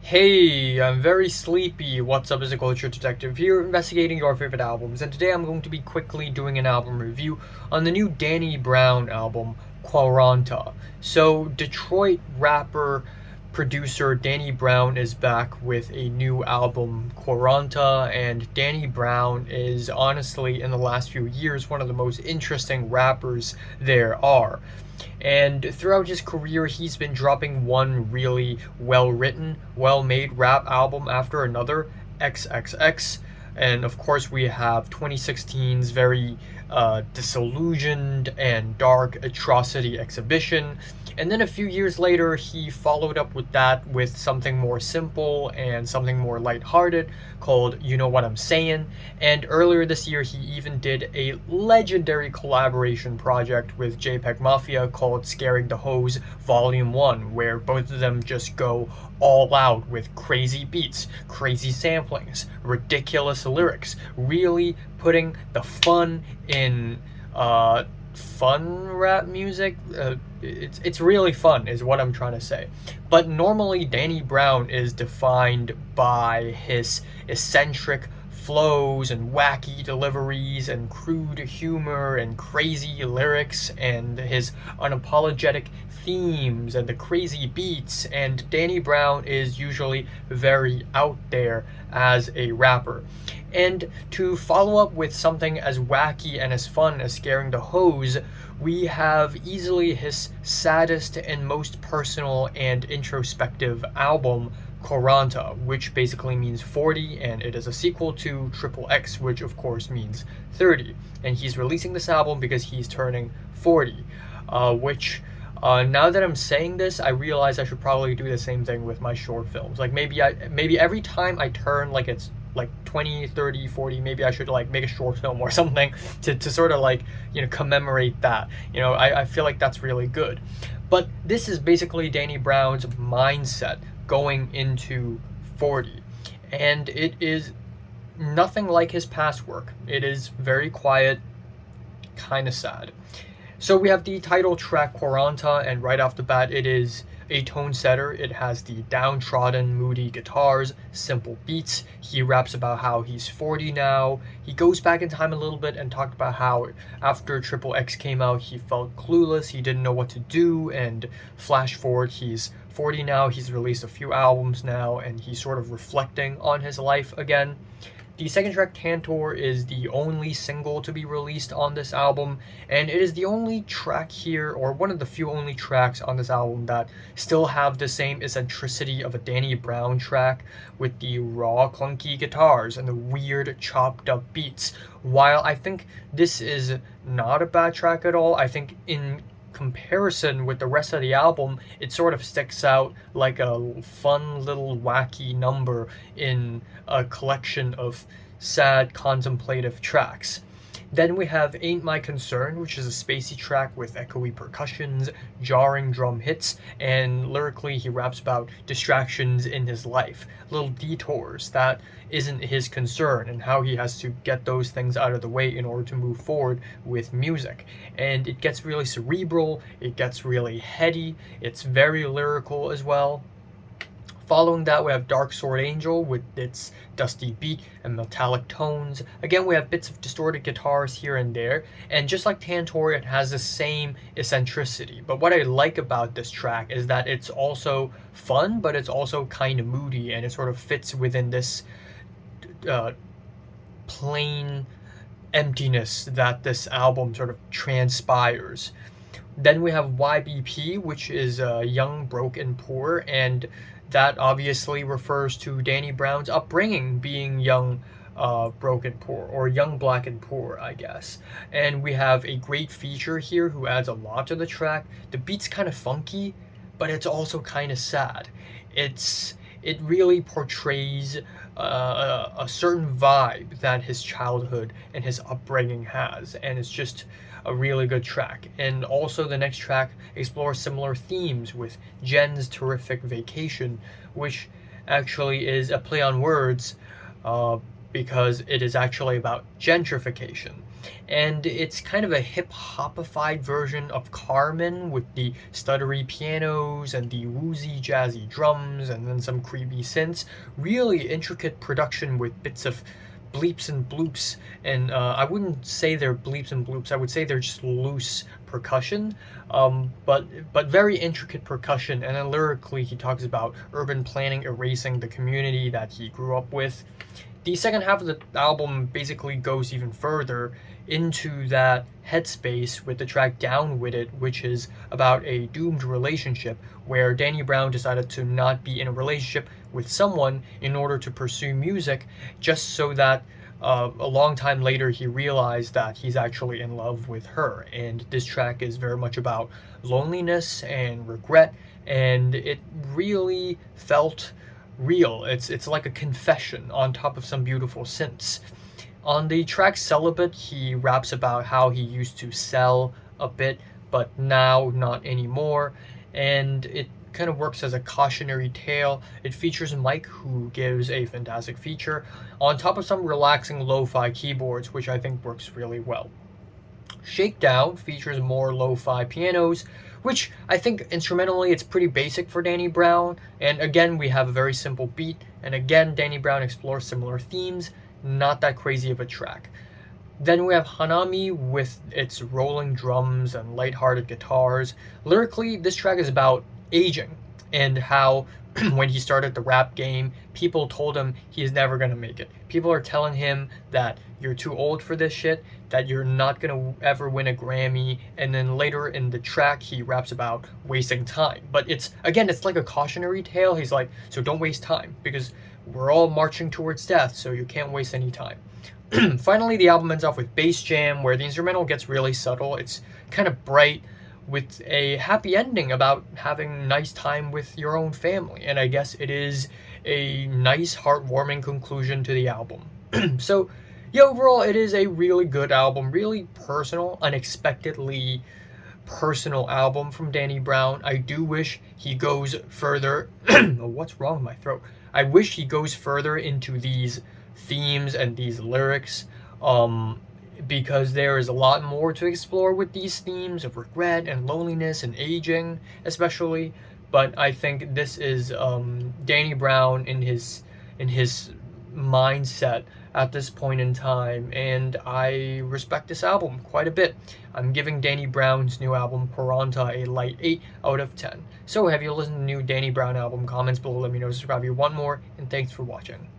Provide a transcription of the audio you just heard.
Hey, I'm very sleepy. What's up, is a culture detective here investigating your favorite albums, and today I'm going to be quickly doing an album review on the new Danny Brown album, Quaranta. So, Detroit rapper producer Danny Brown is back with a new album, Quaranta, and Danny Brown is honestly, in the last few years, one of the most interesting rappers there are. And throughout his career, he's been dropping one really well written, well made rap album after another, XXX. And of course, we have 2016's very disillusioned and dark Atrocity Exhibition. And then a few years later, he followed up with that with something more simple and something more lighthearted called You Know What I'm Saying. And earlier this year, he even did a legendary collaboration project with JPEG Mafia called Scaring the Hose Volume 1, where both of them just go all out with crazy beats, crazy samplings, ridiculous lyrics, really putting the fun in fun rap music. It's really fun, is what I'm trying to say. But normally, Danny Brown is defined by his eccentric flows and wacky deliveries and crude humor and crazy lyrics and his unapologetic themes and the crazy beats. And Danny Brown is usually very out there as a rapper. And to follow up with something as wacky and as fun as Scaring the Hose, we have easily his saddest and most personal and introspective album, Quaranta, which basically means 40, and it is a sequel to Triple X, which of course means 30. And he's releasing this album because he's turning 40, which now that I'm saying this, I realize I should probably do the same thing with my short films. Like maybe every time I turn, like it's like 20, 30, 40, maybe I should like make a short film or something to sort of like, commemorate that. I feel like that's really good. But this is basically Danny Brown's mindset going into 40. And it is nothing like his past work. It is very quiet, kind of sad. So we have the title track Quaranta, and right off the bat, it is a tone setter. It has the downtrodden, moody guitars, simple beats. He raps about how he's 40 now. He goes back in time a little bit and talked about how after Triple X came out, he felt clueless, he didn't know what to do, and flash forward, he's 40 now, he's released a few albums now, and he's sort of reflecting on his life again. The second track, Tantor, is the only single to be released on this album, and it is the only track here, or one of the few only tracks on this album that still have the same eccentricity of a Danny Brown track, with the raw, clunky guitars and the weird, chopped up beats. While I think this is not a bad track at all, I think in comparison with the rest of the album, it sort of sticks out like a fun little wacky number in a collection of sad contemplative tracks. Then we have Ain't My Concern, which is a spacey track with echoey percussions, jarring drum hits, and lyrically he raps about distractions in his life, little detours that isn't his concern, and how he has to get those things out of the way in order to move forward with music. And it gets really cerebral, it gets really heady, it's very lyrical as well. Following that, we have Dark Sword Angel with its dusty beat and metallic tones. Again, we have bits of distorted guitars here and there, and just like Tantor, it has the same eccentricity. But what I like about this track is that it's also fun, but it's also kind of moody, and it sort of fits within this plain emptiness that this album sort of transpires. Then we have YBP, which is Young, Broke, and Poor, and that obviously refers to Danny Brown's upbringing, being young, broke, and poor, or young, black, and poor, I guess. And we have a great feature here who adds a lot to the track. The beat's kind of funky, but it's also kind of sad. It really portrays a certain vibe that his childhood and his upbringing has, and it's just a really good track. And also the next track explores similar themes with Jen's Terrific Vacation, which actually is a play on words because it is actually about gentrification. And it's kind of a hip-hopified version of Carmen with the stuttery pianos and the woozy jazzy drums and then some creepy synths. Really intricate production with bits of bleeps and bloops, and I wouldn't say they're bleeps and bloops. I would say they're just loose percussion, but very intricate percussion. And then lyrically, he talks about urban planning erasing the community that he grew up with. The second half of the album basically goes even further into that headspace with the track Down With It, which is about a doomed relationship where Danny Brown decided to not be in a relationship with someone in order to pursue music, just so that a long time later he realized that he's actually in love with her. And this track is very much about loneliness and regret, and it really felt real. It's like a confession on top of some beautiful synths. On the track Celibate, he raps about how he used to sell a bit, but now not anymore, and it kind of works as a cautionary tale. It features Mike, who gives a fantastic feature, on top of some relaxing lo-fi keyboards, which I think works really well. Shakedown features more lo-fi pianos, which I think instrumentally it's pretty basic for Danny Brown, and again we have a very simple beat, and again Danny Brown explores similar themes, not that crazy of a track. Then we have Hanami with its rolling drums and lighthearted guitars. Lyrically, this track is about aging and how when he started the rap game, people told him he's never gonna make it. People are telling him that you're too old for this shit, that you're not gonna ever win a Grammy, and then later in the track he raps about wasting time. But it's like a cautionary tale. He's like, so don't waste time, because we're all marching towards death, so you can't waste any time. Finally, the album ends off with Bass Jam, where the instrumental gets really subtle. It's kind of bright, with a happy ending about having nice time with your own family. And I guess it is a nice, heartwarming conclusion to the album. So, yeah, overall, it is a really good album, really personal, unexpectedly personal album from Danny Brown. I do wish he goes further. Oh, what's wrong with my throat? I wish he goes further into these themes and these lyrics, because there is a lot more to explore with these themes of regret and loneliness and aging, especially. But I think this is Danny Brown in his mindset at this point in time, and I respect this album quite a bit. I'm giving Danny Brown's new album Quaranta a light 8 out of 10. So have you listened to the new Danny Brown album? Comments below, let me know, subscribe if you want more, and thanks for watching.